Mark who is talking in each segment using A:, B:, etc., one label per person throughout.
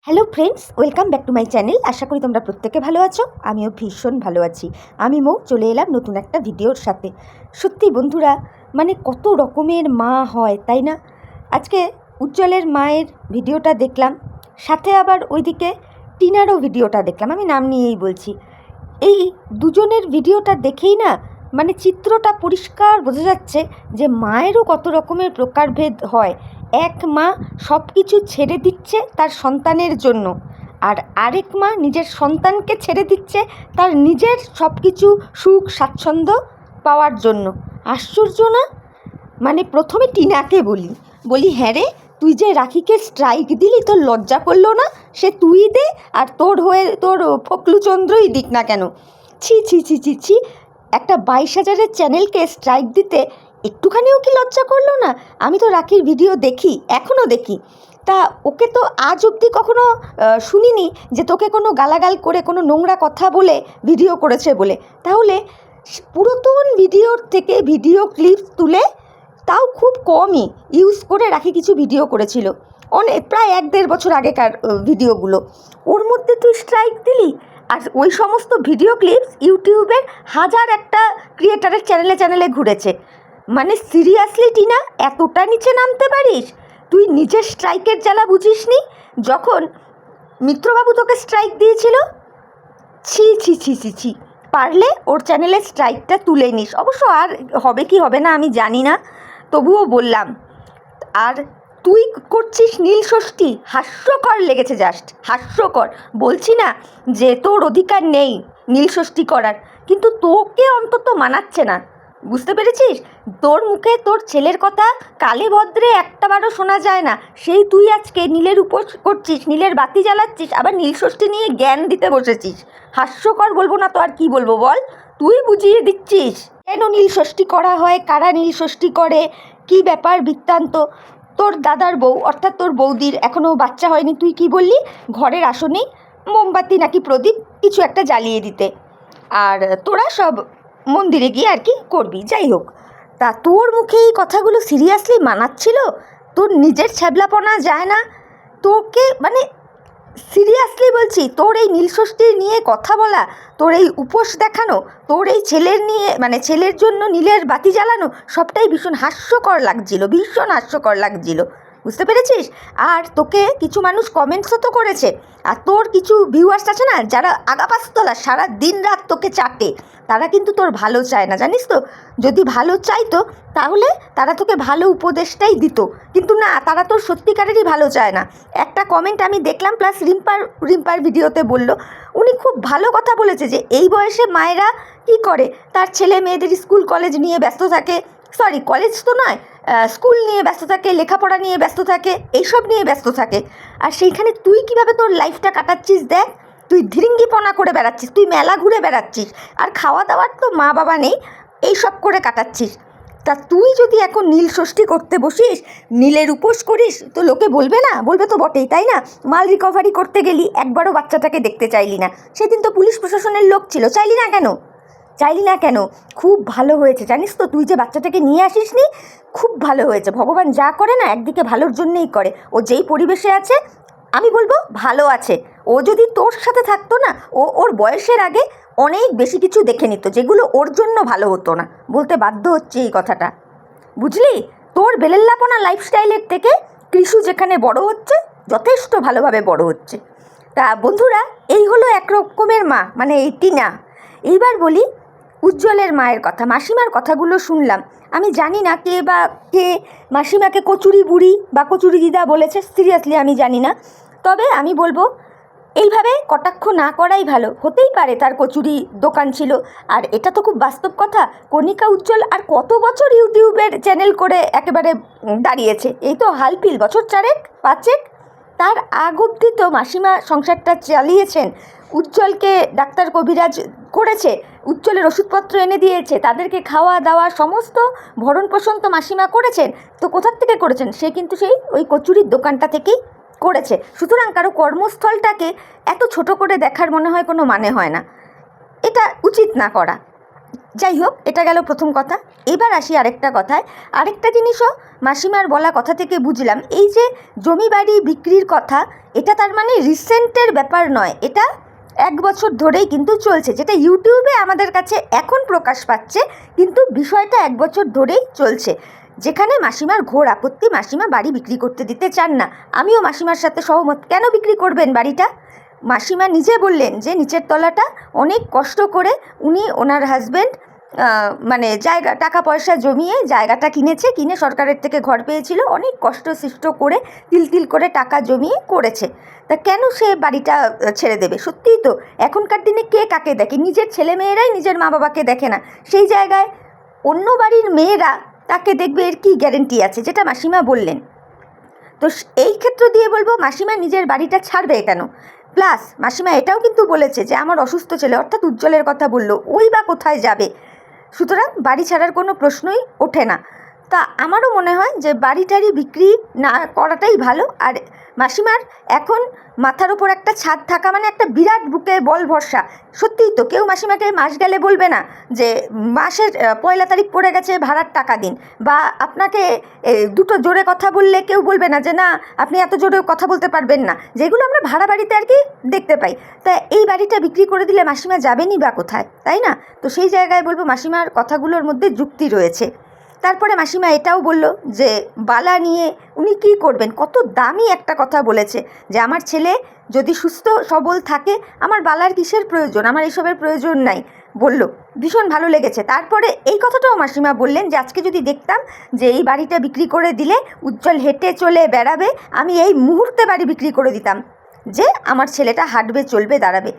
A: Hello friends, welcome back to my channel. আশা করি তোমরা প্রত্যেকে ভালো আছো। আমিও ভীষণ ভালো আছি। আমি মৌ চলে এলাম নতুন একটা ভিডিওর সাথে। সত্যি বন্ধুরা, মানে কত রকমের মা হয়, তাই না? আজকে উজ্জ্বলের মায়ের ভিডিওটা দেখলাম, সাথে আবার ওইদিকে টিনারও ভিডিওটা দেখলাম। আমি নাম নিয়েই বলছি। এই দুজনের ভিডিওটা দেখেই না, মানে চিত্রটা পরিষ্কার বোঝা যাচ্ছে যে মায়েরও কত রকমের প্রকারভেদ হয়। এক মা সব কিছু ছেড়ে দিচ্ছে তার সন্তানের জন্য, আর আরেক মা নিজের সন্তানকে ছেড়ে দিচ্ছে তার নিজের সব কিছু সুখ স্বাচ্ছন্দ্য পাওয়ার জন্য। আশ্চর্য না? মানে প্রথমে টিনাকে বলি হ্যাঁ রে, তুই যে রাখিকে স্ট্রাইক দিলি, তোর লজ্জা করলো না? সে তুই দে, আর তোর হয়ে তোর ফকলুচন্দ্রই দিক না কেন। ছি ছি ছি ছি ছি, একটা 22,000-এর চ্যানেলকে স্ট্রাইক দিতে একটুখানিও কি লজ্জা করলো না? আমি তো রাখির ভিডিও দেখি, এখনও দেখি। তা ওকে তো আজ অবধি কখনো শুনিনি যে তোকে কোনো গালাগাল করে, কোনো নোংরা কথা বলে ভিডিও করেছে বলে। তাহলে পুরাতন ভিডিওর থেকে ভিডিও ক্লিপ তুলে, তাও খুব কমই ইউজ করে রাখি কিছু ভিডিও করেছিল, অনেক প্রায় 1-1.5 বছর আগেকার ভিডিওগুলো। ওর মধ্যে তুই স্ট্রাইক দিলি, আর ওই সমস্ত ভিডিও ক্লিপস ইউটিউবের হাজার একটা ক্রিয়েটারের চ্যানেলে ঘুরেছে। মানে সিরিয়াসলি টিনা, এতটা নিচে নামতে পারিস? তুই নিজের স্ট্রাইকের জ্বালা বুঝিস নি? যখন মিত্রবাবু তোকে স্ট্রাইক দিয়েছিল, ছি ছি ছি ছি ছি, পারলে ওর চ্যানেলের স্ট্রাইকটা তুলে নিস। অবশ্য আর হবে কি হবে না আমি জানি না, তবুও বললাম। আর তুই করছিস নীল ষষ্ঠী, হাস্যকর লেগেছে, জাস্ট হাস্যকর। বলছি না যে তোর অধিকার নেই নীল ষষ্ঠী করার, কিন্তু তোকে অন্তত মানাচ্ছে না, বুঝতে পেরেছিস? তোর মুখে তোর ছেলের কথা কালে ভদ্রে একটাবারও শোনা যায় না, সেই তুই আজকে নীলের উপোস করছিস, নীলের বাতি জ্বালাচ্ছিস, আবার নীল ষষ্ঠী নিয়ে জ্ঞান দিতে বসেছিস। হাস্যকর বলবো না তো আর কি বলবো বল? তুই বুঝিয়ে দিচ্ছিস কেন নীল ষষ্ঠী করা হয়, কারা নীল ষষ্ঠী করে, কি ব্যাপার বৃত্তান্ত। তোর দাদার বউ, অর্থাৎ তোর বৌদির এখনও বাচ্চা হয়নি, তুই কি বললি? ঘরের আসনেই মোমবাতি নাকি প্রদীপ কিছু একটা জ্বালিয়ে দিতে, আর তোরা সব মন্দিরে গিয়ে আর কি করবি, যাই হোক। তা তোর মুখে এই কথাগুলো সিরিয়াসলি মানাচ্ছিল? তোর নিজের ছ্যাবলাপনা যায় না? তোকে মানে সিরিয়াসলি বলছি, তোর এই নীলষষ্ঠী নিয়ে কথা বলা, তোর এই উপোস দেখানো, তোর এই ছেলের নিয়ে, মানে ছেলের জন্য নীলের বাতি জ্বালানো, সবটাই ভীষণ হাস্যকর লাগছিল, ভীষণ হাস্যকর লাগছিল, বুঝতে পেরেছিস? আর তোকে কিছু মানুষ কমেন্টসও তো করেছে, আর তোর কিছু ভিউয়ার্স আছে না যারা আগাপাস্তলা সারা দিন রাত তোকে চাটে, তারা কিন্তু তোর ভালো চায় না, জানিস তো? যদি ভালো চাইতো তাহলে তারা তোকে ভালো উপদেশটাই দিত, কিন্তু না, তারা তোর সত্যিকারেরই ভালো চায় না। একটা কমেন্ট আমি দেখলাম, প্লাস রিম্পার ভিডিওতে বলল, উনি খুব ভালো কথা বলেছে যে এই বয়সে মায়েরা কি করে, তার ছেলে মেয়েদের স্কুল কলেজ নিয়ে ব্যস্ত থাকে, সরি কলেজ তো নয়, স্কুল নিয়ে ব্যস্ত থাকে, লেখাপড়া নিয়ে ব্যস্ত থাকে, এইসব নিয়ে ব্যস্ত থাকে। আর সেইখানে তুই কিভাবে তোর লাইফটা কাটাচ্ছিস দেখ। তুই ধিরিঙ্গিপনা করে বেড়াচ্ছিস, তুই মেলা ঘুরে বেড়াচ্ছিস, আর খাওয়া দাওয়ার তো মা বাবা নেই, এইসব করে কাটাচ্ছিস। তা তুই যদি এখন নীল ষষ্ঠী করতে বসিস, নীলের উপোস করিস, তো লোকে বলবে না? বলবে তো বটেই, তাই না? মাল রিকভারি করতে গেলি, একবারও বাচ্চাটাকে দেখতে চাইলি না। সেদিন তো পুলিশ প্রশাসনের লোক ছিল, চাইলি না কেন? চাইলি না কেন? খুব ভালো হয়েছে, জানিস তো, তুই যে বাচ্চাটাকে নিয়ে আসিস নি, খুব ভালো হয়েছে। ভগবান যা করে না একদিকে ভালোর জন্যেই করে। ও যেই পরিবেশে আছে, আমি বলবো ভালো আছে। ও যদি তোর সাথে থাকতো না, ও ওর বয়সের আগে অনেক বেশি কিছু দেখে নিত, যেগুলো ওর জন্য ভালো হতো না। বলতে বাধ্য হচ্ছে এই কথাটা, বুঝলি? তোর বেলেল্লাপনা লাইফস্টাইলের থেকে কৃষু যেখানে বড় হচ্ছে, যথেষ্ট ভালোভাবে বড় হচ্ছে। তা বন্ধুরা, এই হলো এক রকমের মা, মানে এই টিনা। এইবার বলি উজ্জ্বলের মায়ের কথা, মাসিমার কথাগুলো শুনলাম। আমি জানি না কে মাসিমাকে কচুরি বুড়ি বা কচুরি দিদা বলেছে, সিরিয়াসলি আমি জানি না। তবে আমি বলবো এইভাবে কটাক্ষ না করাই ভালো। হতেই পারে তার কচুরি দোকান ছিল, আর এটা তো খুব বাস্তব কথা। কণিকা উজ্জ্বল আর কত বছর ইউটিউবের চ্যানেল করে একেবারে দাঁড়িয়েছে, এই তো হালফিল বছর 4-5। তার আগ অবধি তো মাসিমা সংসারটা চালিয়েছেন, উজ্জ্বলকে ডাক্তার কবিরাজ করেছে, উজ্জ্বলের ওষুধপত্র এনে দিয়েছে, তাদেরকে খাওয়া দাওয়া সমস্ত ভরণ পোষণ তো মাসিমা করেছেন। তো কোথার থেকে করেছেন? সে কিন্তু সেই ওই কচুরির দোকানটা থেকেই করেছে। সুতরাং কারো কর্মস্থলটাকে এত ছোট করে দেখার মনে হয় কোনো মানে হয় না, এটা উচিত না করা। যাই হোক, এটা গেল প্রথম কথা। এবার আসি আরেকটা কথায়। আরেকটা জিনিসও মাসিমার বলা কথা থেকে বুঝলাম, এই যে জমি বাড়ি বিক্রির কথা, এটা তার মানে রিসেন্টের ব্যাপার নয়, এটা 1 বছর ধরেই কিন্তু চলছে, যেটা ইউটিউবে আমাদের কাছে এখন প্রকাশ পাচ্ছে, কিন্তু বিষয়টা 1 বছর ধরেই চলছে, যেখানে মাসিমার ঘোর আপত্তি। মাসিমা বাড়ি বিক্রি করতে দিতে চান না। আমিও মাসিমার সাথে সহমত। কেন বিক্রি করবেন বাড়িটা? মাসিমা নিজে বললেন যে নিচের তলাটা অনেক কষ্ট করে উনি, ওনার হাজব্যান্ড মানে জায়গা, টাকা পয়সা জমিয়ে জায়গাটা কিনেছে, কিনে সরকারের থেকে ঘর পেয়েছিল, অনেক কষ্ট সৃষ্ট করে তিল তিল করে টাকা জমিয়ে করেছে। তা কেন সে বাড়িটা ছেড়ে দেবে? সত্যিই তো, এখনকার দিনে কে কাকে দেখে? নিজের ছেলে মেয়েরাই নিজের মা বাবাকে দেখে না, সেই জায়গায় অন্য বাড়ির মেয়েরা তাকে দেখবে, এর কী গ্যারেন্টি আছে? যেটা মাসিমা বললেন। তো এই ক্ষেত্র দিয়ে বলবো, মাসিমা নিজের বাড়িটা ছাড়বে কেন? প্লাস মাসিমা এটাও কিন্তু বলেছে যে আমার অসুস্থ ছেলে, অর্থাৎ উজ্জ্বলের কথা বললো, ওই বা কোথায় যাবে? সুতরাং বাড়ি ছাড়ার কোনো প্রশ্নই ওঠে না। তা আমারও মনে হয় যে বাড়ি টাড়ি বিক্রি না করাটাই ভালো। আর মাসিমার এখন মাথার ওপর একটা ছাদ থাকা মানে একটা বিরাট বুকে বল ভরসা। সত্যিই তো, কেউ মাসিমাকে মাস গেলে বলবে না যে মাসের 1 তারিখ পড়ে গেছে, ভাড়ার টাকা দিন, বা আপনাকে দুটো জোরে কথা বললে কেউ বলবে না যে না আপনি এত জোরে কথা বলতে পারবেন না, যেগুলো আমরা ভাড়া বাড়িতে আর কি দেখতে পাই। তা এই বাড়িটা বিক্রি করে দিলে মাসিমা যাবেনই বা কোথায়, তাই না? তো সেই জায়গায় বলবো মাসিমার কথাগুলোর মধ্যে যুক্তি রয়েছে। তারপরে মাসিমা এটাও বলল যে বালা নিয়ে উনি কী করবেন। কত দামি একটা কথা বলেছে যে আমার ছেলে যদি সুস্থ সবল থাকে, আমার বালার কিসের প্রয়োজন, আমার এসবের প্রয়োজন নাই, বলল। ভীষণ ভালো লেগেছে। তারপরে এই কথাটাও মাসিমা বললেন যে আজকে যদি দেখতাম যে এই বাড়িটা বিক্রি করে দিলে উজ্জ্বল হেঁটে চলে বেড়াবে, আমি এই মুহূর্তে বাড়ি বিক্রি করে দিতাম, যে আমার ছেলেটা হাঁটবে, চলবে, দাঁড়াবে।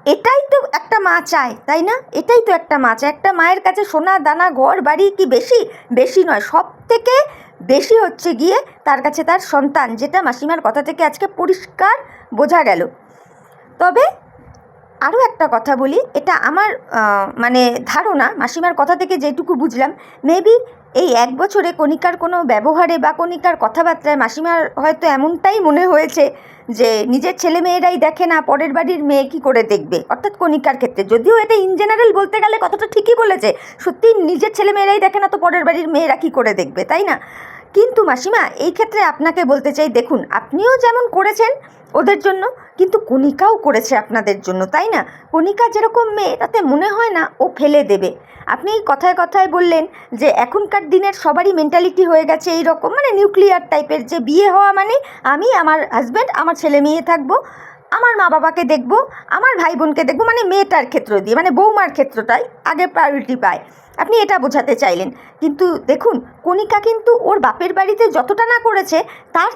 A: এটাই তো একটা মা চায়, তাই না? এটাই তো একটা মা চায়। একটা মায়ের কাছে সোনা দানা ঘর বাড়ি কি বেশি? বেশি নয়, সব থেকে বেশি হচ্ছে গিয়ে তার কাছে তার সন্তান, যেটা মাসিমার কথা থেকে আজকে পরিষ্কার বোঝা গেল। তবে আরও একটা কথা বলি, এটা আমার মানে ধারণা, মাসিমার কথা থেকে যেটুকু বুঝলাম, মেবি এই 1 বছরে কণিকার কোনো ব্যবহারে বা কণিকার কথাবার্তায় মাসিমার হয়তো এমনটাই মনে হয়েছে যে নিজের ছেলে মেয়েরাই দেখে না, পরের বাড়ির মেয়ে কী করে দেখবে, অর্থাৎ কণিকার ক্ষেত্রে। যদিও এটা ইন জেনারেল বলতে গেলে কথাটা ঠিকই বলেছে, সত্যি নিজের ছেলে মেয়েরাই দেখে না তো পরের বাড়ির মেয়েরা কী করে দেখবে, তাই না? কিন্তু মাসিমা এই ক্ষেত্রে আপনাকে বলতে চাই, দেখুন আপনিও যেমন করেছেন ওদের জন্য, কিন্তু কণিকাও করেছে আপনাদের জন্য, তাই না? কণিকা যেরকম মেয়ে, তাতে মনে হয় না ও ফেলে দেবে। আপনি কথায় কথায় বললেন যে এখনকার দিনের সবারই মেন্টালিটি হয়ে গেছে এই রকম, মানে নিউক্লিয়ার টাইপের, যে বিয়ে হওয়া মানে আমি, আমার হাজব্যান্ড, আমার ছেলে মেয়ে থাকবো, আমার মা বাবাকে দেখবো, আমার ভাই বোনকে দেখবো, মানে মেয়েটার ক্ষেত্র দিয়ে, মানে বৌমার ক্ষেত্রটাই আগে প্রায়োরিটি পায়। আপনি এটা বোঝাতে চাইলেন। কিন্তু দেখুন, কণিকা কিন্তু ওর বাপের বাড়িতে যতটা না করেছে, তার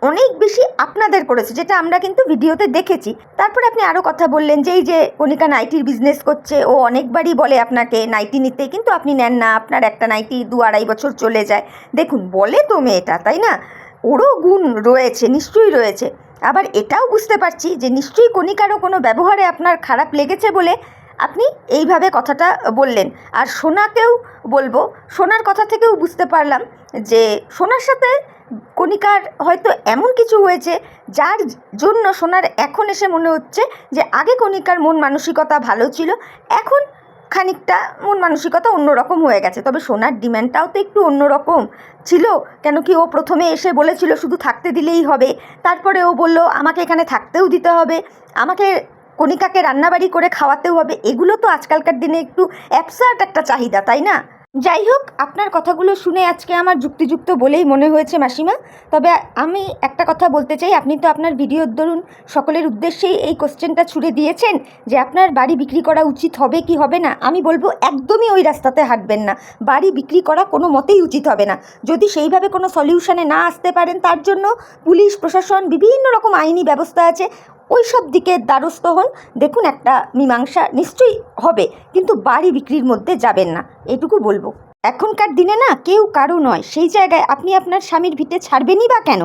A: অনেক বেশি আপনাদের করেছে, যেটা আমরা কিন্তু ভিডিওতে দেখেছি। তারপরে আপনি আরও কথা বললেন যে এই যে কণিকা নাইটির বিজনেস করছে, ও অনেকবারই বলে আপনাকে নাইটি নিতে, কিন্তু আপনি নেন না, আপনার একটা নাইটি 2-2.5 বছর চলে যায়। দেখুন, বলে তো মেয়েটা, তাই না? ওরও গুণ রয়েছে, নিশ্চয়ই রয়েছে। আবার এটাও বুঝতে পারছি যে নিশ্চয়ই কণিকারও কোনো ব্যবহারে আপনার খারাপ লেগেছে বলে আপনি এইভাবে কথাটা বললেন। আর সোনাকেও বলবো, সোনার কথা থেকেও বুঝতে পারলাম যে সোনার সাথে কণিকার হয়তো এমন কিছু হয়েছে যার জন্য সোনার এখন এসে মনে হচ্ছে যে আগে কণিকার মন মানসিকতা ভালো ছিল, এখন খানিকটা মন মানসিকতা অন্যরকম হয়ে গেছে। তবে সোনার ডিম্যান্ডটাও তো একটু অন্যরকম ছিল, কেন কি ও প্রথমে এসে বলেছিল শুধু থাকতে দিলেই হবে, তারপরে ও বলল আমাকে এখানে থাকতেও দিতে হবে, আমাকে কণিকাকে রান্নাবাড়ি করে খাওয়াতেও হবে। এগুলো তো আজকালকার দিনে একটু অ্যাবসার্ড একটা চাহিদা, তাই না? যাই হোক, আপনার কথাগুলো শুনে আজকে আমার যুক্তিযুক্ত বলেই মনে হয়েছে মাসিমা। তবে আমি একটা কথা বলতে চাই, আপনি তো আপনার ভিডিওর দরুন সকলের উদ্দেশ্যেই এই কোশ্চেনটা ছুড়ে দিয়েছেন যে আপনার বাড়ি বিক্রি করা উচিত হবে কি হবে না। আমি বলবো একদমই ওই রাস্তাতে হাঁটবেন না, বাড়ি বিক্রি করা কোনো মতেই উচিত হবে না। যদি সেইভাবে কোনো সলিউশনে না আসতে পারেন, তার জন্য পুলিশ প্রশাসন বিভিন্ন রকম আইনি ব্যবস্থা আছে, ওই সব দিকে দ্বারস্থ হন। দেখুন, একটা মীমাংসা নিশ্চয়ই হবে, কিন্তু বাড়ি বিক্রির মধ্যে যাবেন না, এটুকু বলবো। এখনকার দিনে না কেউ কারো নয়, সেই জায়গায় আপনি আপনার স্বামীর ভিটে ছাড়বেনই বা কেন,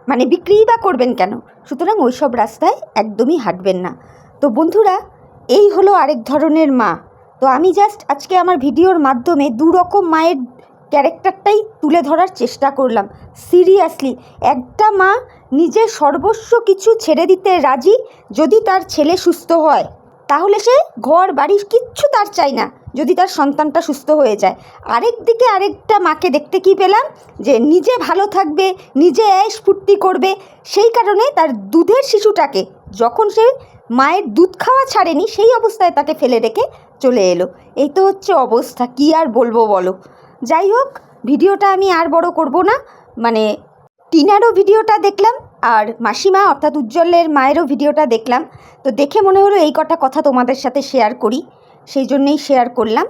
A: মানে বিক্রিই বা করবেন কেন? সুতরাং ওই সব রাস্তায় একদমই হাঁটবেন না। তো বন্ধুরা, এই হলো আরেক ধরনের মা। তো আমি জাস্ট আজকে আমার ভিডিওর মাধ্যমে 2 রকম মায়ের ক্যারেক্টারটাই তুলে ধরার চেষ্টা করলাম। সিরিয়াসলি, একটা মা নিজের সর্বস্ব কিছু ছেড়ে দিতে রাজি যদি তার ছেলে সুস্থ হয়, তাহলে সে ঘর বাড়ি কিচ্ছু তার চাই না, যদি তার সন্তানটা সুস্থ হয়ে যায়। আরেক দিকে আরেকটা মাকে দেখতে কি পেলাম, যে নিজে ভালো থাকবে, নিজে ऐश ফুর্তি করবে, সেই কারণে তার দুধের শিশুটাকে যখন সে মায়ের দুধ খাওয়া ছাড়েনি সেই অবস্থায় তাকে ফেলে রেখে চলে এলো। এই তো হচ্ছে অবস্থা, কি আর বলবো বলো। যাই হোক, ভিডিওটা আমি আর বড় করব না। মানে টিনারও ভিডিওটা দেখলাম আর মাসিমা অর্থাৎ উজ্জ্বলের মায়েরও ভিডিওটা দেখলাম, তো দেখে মনে হলো এই কটা কথা তোমাদের সাথে শেয়ার করি, সেই জন্যেই শেয়ার করলাম।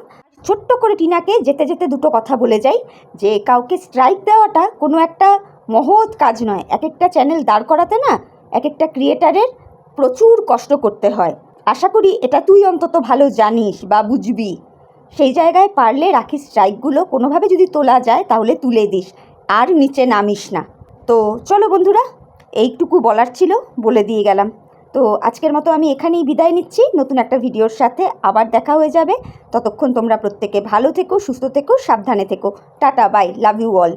A: ছোট্ট করে টিনাকে যেতে যেতে দুটো কথা বলে যাই, যে কাউকে স্ট্রাইক দেওয়াটা কোনো একটা মহৎ কাজ নয়। এক একটা চ্যানেল দাঁড় করাতে না এক একটা ক্রিয়েটারের প্রচুর কষ্ট করতে হয়। আশা করি এটা তুই অন্তত ভালো জানিস বা বুঝবি। সেই জায়গায় পারলে রাখি স্ট্রাইকগুলো কোনোভাবে যদি তোলা যায় তাহলে তুলে দিস, আর নিচে নামিস না। তো চলো বন্ধুরা, এইটুকু বলার ছিল, বলে দিয়ে গেলাম। তো আজকের মতো আমি এখানেই বিদায় নিচ্ছি। নতুন একটা ভিডিওর সাথে আবার দেখা হয়ে যাবে। ততক্ষণ তোমরা প্রত্যেকে ভালো থেকো, সুস্থ থেকো, সাবধানে থেকো। Tata, bye, love you all.